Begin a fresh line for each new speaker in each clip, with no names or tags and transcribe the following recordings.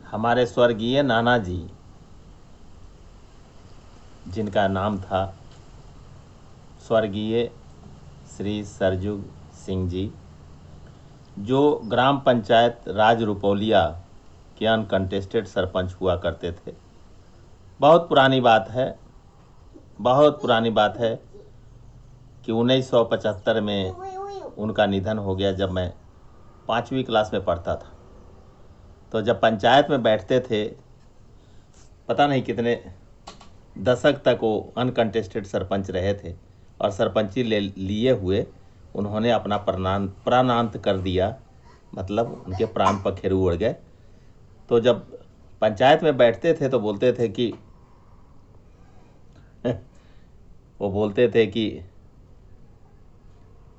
हमारे स्वर्गीय नाना जी, जिनका नाम था स्वर्गीय श्री सरजुग सिंह जी, जो ग्राम पंचायत राज रुपौलिया के अनकंटेस्टेड सरपंच हुआ करते थे। बहुत पुरानी बात है कि 1975 में उनका निधन हो गया, जब मैं 5वीं क्लास में पढ़ता था। तो जब पंचायत में बैठते थे, पता नहीं कितने दशक तक वो अनकंटेस्टेड सरपंच रहे थे और सरपंची लिए हुए उन्होंने अपना प्राणांत कर दिया, मतलब उनके प्राण पखेरु उड़ गए। तो जब पंचायत में बैठते थे तो बोलते थे कि वो बोलते थे कि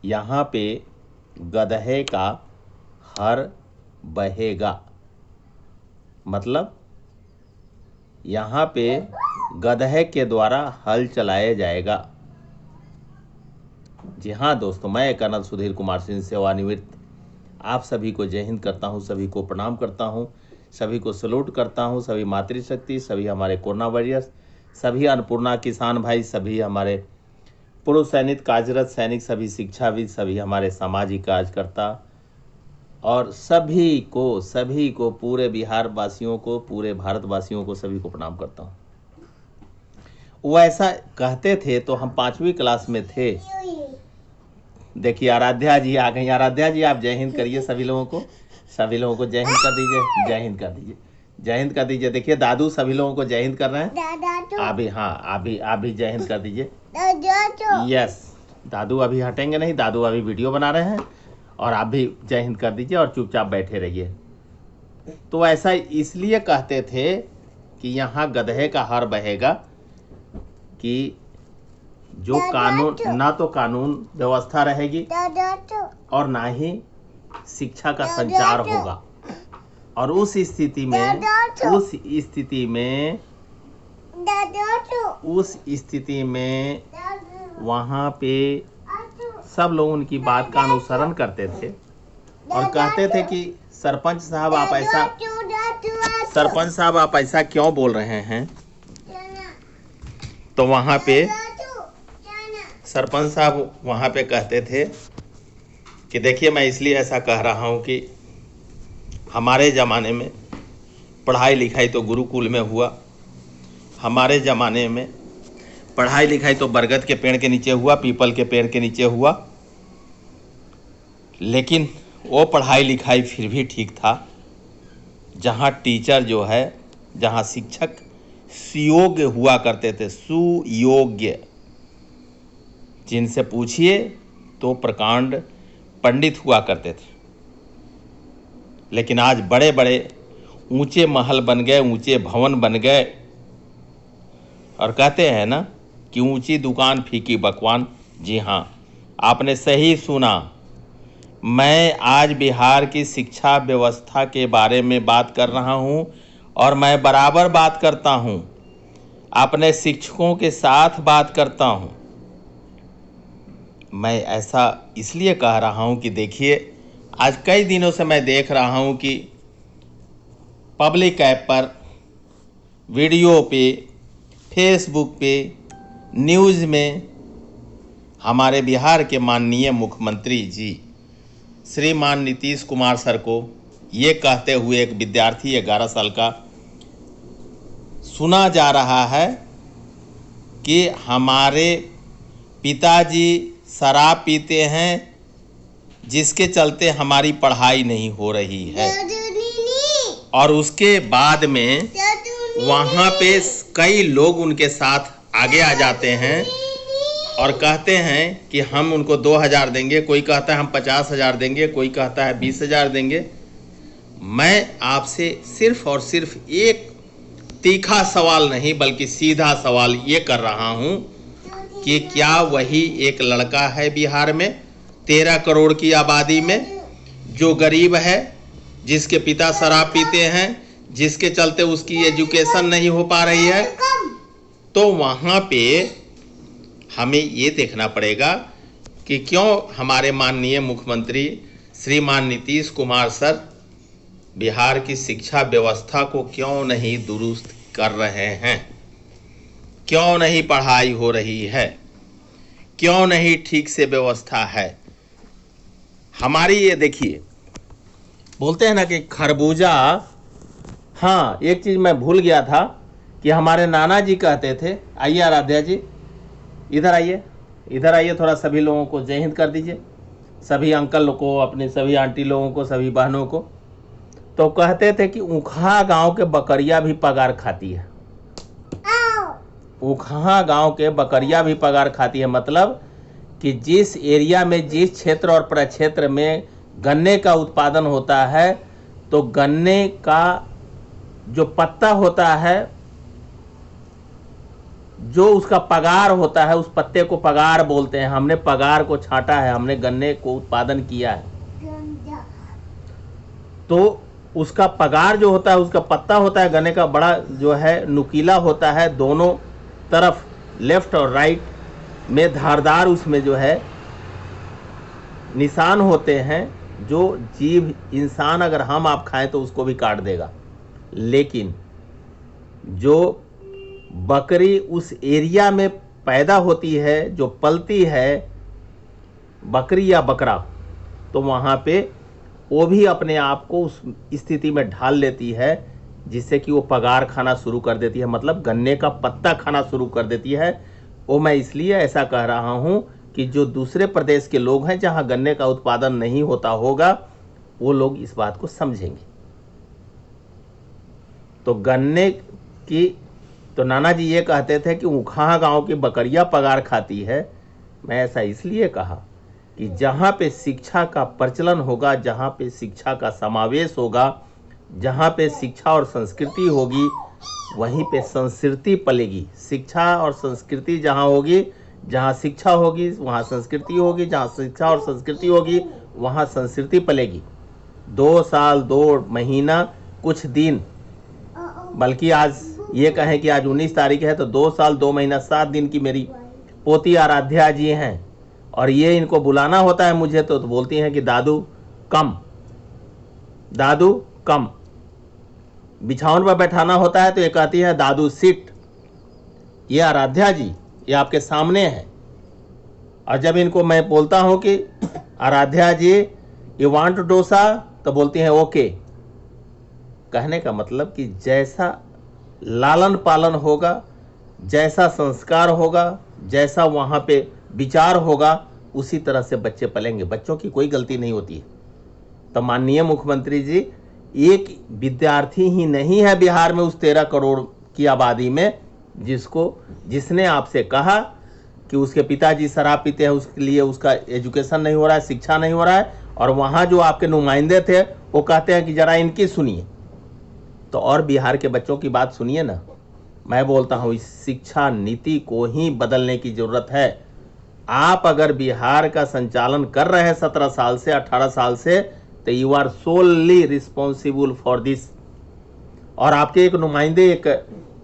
यहाँ पे गधे का हर बहेगा, मतलब यहाँ पे गधे के द्वारा हल चलाया जाएगा। जी हाँ दोस्तों, मैं कर्नल सुधीर कुमार सिंह सेवानिवृत्त आप सभी को जय हिंद करता हूँ, सभी को प्रणाम करता हूँ, सभी को सलूट करता हूँ, सभी मातृशक्ति, सभी हमारे कोरोना वॉरियर्स, सभी अन्नपूर्णा किसान भाई, सभी हमारे पूर्व सैनिक, कार्यरत सैनिक, सभी शिक्षाविद, सभी हमारे सामाजिक कार्यकर्ता और सभी को पूरे बिहार वासियों को, पूरे भारत वासियों को, सभी को प्रणाम करता हूँ। वो ऐसा कहते थे तो हम 5वीं क्लास में थे। देखिए आराध्या जी आ गई। आराध्या जी आप जय हिंद करिए, सभी लोगों को जय हिंद कर दीजिए, जय हिंद कर दीजिए। देखिए दादू सभी लोगों को जय हिंद कर रहे हैं। आप भी जय हिंद कर दीजिए। यस, दादू अभी हटेंगे नहीं, दादू अभी वीडियो बना रहे हैं। और आप भी जय हिंद कर दीजिए और चुपचाप बैठे रहिए। तो ऐसा इसलिए कहते थे कि यहाँ गधे का हर बहेगा, कि जो कानून, ना तो कानून व्यवस्था रहेगी और ना ही शिक्षा का संचार होगा। और उस स्थिति में वहाँ पे सब लोग उनकी बात का अनुसरण करते थे और कहते थे कि सरपंच साहब आप ऐसा क्यों बोल रहे हैं। तो वहाँ पे सरपंच साहब वहाँ पे कहते थे कि देखिए, मैं इसलिए ऐसा कह रहा हूँ कि हमारे ज़माने में पढ़ाई लिखाई तो गुरुकुल में हुआ, हमारे ज़माने में पढ़ाई लिखाई तो बरगद के पेड़ के नीचे हुआ, पीपल के पेड़ के नीचे हुआ। लेकिन वो पढ़ाई लिखाई फिर भी ठीक था जहाँ टीचर जो है, जहाँ शिक्षक सुयोग्य हुआ करते थे, सुयोग्य, जिनसे पूछिए तो प्रकांड पंडित हुआ करते थे। लेकिन आज बड़े बड़े ऊंचे महल बन गए, ऊंचे भवन बन गए और कहते हैं ना कि ऊंची दुकान फीकी बकवान। जी हाँ, आपने सही सुना। मैं आज बिहार की शिक्षा व्यवस्था के बारे में बात कर रहा हूं और मैं बराबर बात करता हूं, अपने शिक्षकों के साथ बात करता हूं। मैं ऐसा इसलिए कह रहा हूं कि देखिए, आज कई दिनों से मैं देख रहा हूं कि पब्लिक ऐप पर, वीडियो पे, फेसबुक पे, न्यूज़ में हमारे बिहार के माननीय मुख्यमंत्री जी श्रीमान नीतीश कुमार सर को ये कहते हुए एक विद्यार्थी 11 साल का सुना जा रहा है कि हमारे पिताजी शराब पीते हैं, जिसके चलते हमारी पढ़ाई नहीं हो रही है। और उसके बाद में वहाँ पे कई लोग उनके साथ आगे आ जाते हैं और कहते हैं कि हम उनको 2,000 देंगे, कोई कहता है हम 50,000 देंगे, कोई कहता है 20,000 देंगे। मैं आपसे सिर्फ और सिर्फ एक तीखा सवाल नहीं बल्कि सीधा सवाल ये कर रहा हूँ कि क्या वही एक लड़का है बिहार में 13 करोड़ की आबादी में जो गरीब है, जिसके पिता शराब पीते हैं, जिसके चलते उसकी एजुकेशन नहीं हो पा रही है? तो वहाँ पे हमें ये देखना पड़ेगा कि क्यों हमारे माननीय मुख्यमंत्री श्रीमान नीतीश कुमार सर बिहार की शिक्षा व्यवस्था को क्यों नहीं दुरुस्त कर रहे हैं, क्यों नहीं पढ़ाई हो रही है, क्यों नहीं ठीक से व्यवस्था है। हमारी ये देखिए, बोलते हैं ना कि खरबूजा, हाँ एक चीज़ मैं भूल गया था कि हमारे नाना जी कहते थे, आइए आराध्या जी इधर आइए, इधर आइए थोड़ा, सभी लोगों को जय हिंद कर दीजिए, सभी अंकल को, अपने सभी आंटी लोगों को, सभी बहनों को। तो कहते थे कि ऊखा गांव के बकरिया भी पगार खाती है। ऊखा गांव के बकरिया भी पगार खाती है, मतलब कि जिस एरिया में, जिस क्षेत्र और प्रक्षेत्र में गन्ने का उत्पादन होता है, तो गन्ने का जो पत्ता होता है, जो उसका पगार होता है, उस पत्ते को पगार बोलते हैं। हमने पगार को छांटा है, हमने गन्ने को उत्पादन किया है, तो उसका पगार जो होता है, उसका पत्ता होता है गन्ने का, बड़ा जो है नुकीला होता है, दोनों तरफ लेफ्ट और राइट में धारदार उसमें जो है निशान होते हैं, जो जीव इंसान अगर हम आप खाएं तो उसको भी काट देगा। लेकिन जो बकरी उस एरिया में पैदा होती है, जो पलती है बकरी या बकरा, तो वहाँ पे वो भी अपने आप को उस स्थिति में ढाल लेती है जिससे कि वो पगार खाना शुरू कर देती है, मतलब गन्ने का पत्ता खाना शुरू कर देती है। वो मैं इसलिए ऐसा कह रहा हूँ कि जो दूसरे प्रदेश के लोग हैं जहाँ गन्ने का उत्पादन नहीं होता होगा, वो लोग इस बात को समझेंगे। तो गन्ने की, तो नाना जी ये कहते थे कि ऊखा गांव की बकरियां पगार खाती है। मैं ऐसा इसलिए कहा कि जहाँ पे शिक्षा का प्रचलन होगा, जहाँ पे शिक्षा का समावेश होगा, जहाँ पे शिक्षा और संस्कृति होगी, वहीं पे संस्कृति पलेगी। शिक्षा और संस्कृति जहाँ होगी, जहाँ शिक्षा होगी वहाँ संस्कृति होगी, जहाँ शिक्षा और संस्कृति होगी वहाँ संस्कृति पलेगी। 2 साल 2 महीना कुछ दिन, बल्कि आज ये कहें कि आज 19 तारीख है, तो 2 साल 2 महीना 7 दिन की मेरी पोती आराध्या जी हैं, और ये इनको बुलाना होता है मुझे तो बोलती हैं कि दादू कम, दादू कम। बिछावन पर बैठाना होता है तो ये कहती है दादू सिट। ये आराध्या जी, ये आपके सामने है। और जब इनको मैं बोलता हूं कि आराध्या जी यू वांट डोसा, तो बोलती हैं ओके। कहने का मतलब कि जैसा लालन पालन होगा, जैसा संस्कार होगा, जैसा वहाँ पे विचार होगा, उसी तरह से बच्चे पलेंगे। बच्चों की कोई गलती नहीं होती है। तो माननीय मुख्यमंत्री जी, एक विद्यार्थी ही नहीं है बिहार में उस 13 करोड़ की आबादी में जिसने आपसे कहा कि उसके पिताजी शराब पीते हैं, उसके लिए उसका एजुकेशन नहीं हो रहा है, शिक्षा नहीं हो रहा है, और वहाँ जो आपके नुमाइंदे थे वो कहते हैं कि जरा इनकी सुनिए। तो और बिहार के बच्चों की बात सुनिए ना। मैं बोलता हूँ इस शिक्षा नीति को ही बदलने की जरूरत है। आप अगर बिहार का संचालन कर रहे हैं 17 साल से, 18 साल से, तो you are solely responsible for this. और आपके एक नुमाइंदे, एक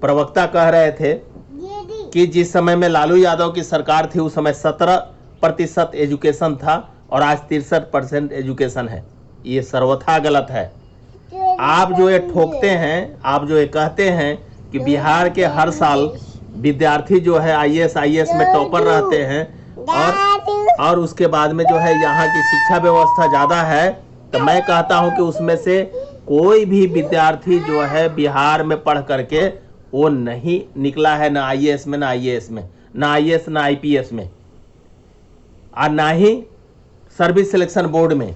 प्रवक्ता कह रहे थे कि जिस समय में लालू यादव की सरकार थी उस समय 17% एजुकेशन था और आज 63% एजुकेशन है। ये सर्वथा गलत है। आप जो ये ठोकते हैं, आप जो ये कहते हैं कि बिहार के हर साल विद्यार्थी जो है IAS में टॉपर रहते हैं, और उसके बाद में जो है यहाँ की शिक्षा व्यवस्था ज़्यादा है, तो मैं कहता हूँ कि उसमें से कोई भी विद्यार्थी जो है बिहार में पढ़ करके वो नहीं निकला है, ना IAS में, ना IAS में, ना IAS ना IPS में, और ना ही सर्विस सिलेक्शन बोर्ड में,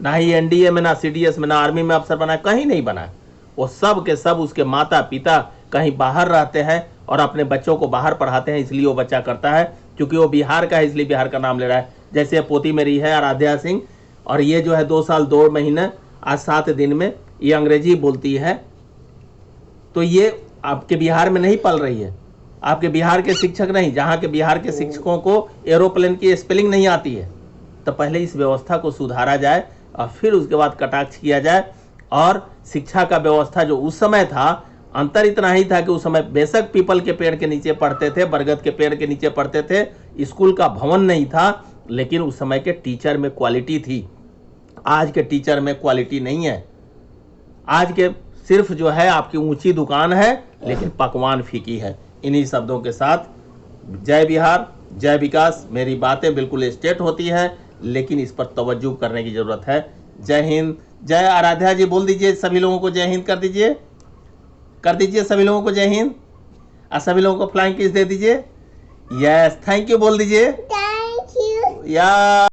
ना ही NDA में, ना CDS में, ना आर्मी में अफसर बना, कहीं नहीं बना। वो सब के सब उसके माता पिता कहीं बाहर रहते हैं और अपने बच्चों को बाहर पढ़ाते हैं, इसलिए वो बच्चा करता है क्योंकि वो बिहार का है, इसलिए बिहार का नाम ले रहा है। जैसे पोती मेरी है आराध्या सिंह, और ये जो है 2 साल 2 महीने आज 7 दिन में ये अंग्रेजी बोलती है, तो ये आपके बिहार में नहीं पल रही है। आपके बिहार के शिक्षक नहीं, जहाँ के बिहार के शिक्षकों को एरोप्लेन की स्पेलिंग नहीं आती है। तो पहले इस व्यवस्था को सुधारा जाए और फिर उसके बाद कटाक्ष किया जाए। और शिक्षा का व्यवस्था जो उस समय था, अंतर इतना ही था कि उस समय बेशक पीपल के पेड़ के नीचे पढ़ते थे, बरगद के पेड़ के नीचे पढ़ते थे, स्कूल का भवन नहीं था, लेकिन उस समय के टीचर में क्वालिटी थी। आज के टीचर में क्वालिटी नहीं है। आज के सिर्फ जो है आपकी ऊंची दुकान है लेकिन पकवान फीकी है। इन्हीं शब्दों के साथ जय बिहार, जय विकास। मेरी बातें बिल्कुल स्ट्रेट होती है लेकिन इस पर तवज्जो करने की जरूरत है। जय हिंद। जय आराध्या जी बोल दीजिए, सभी लोगों को जय हिंद कर दीजिए, कर दीजिए सभी लोगों को जय हिंद, और सभी लोगों को फ्लाइंग किस दे दीजिए। यस, थैंक यू बोल दीजिए।
Thank you.
या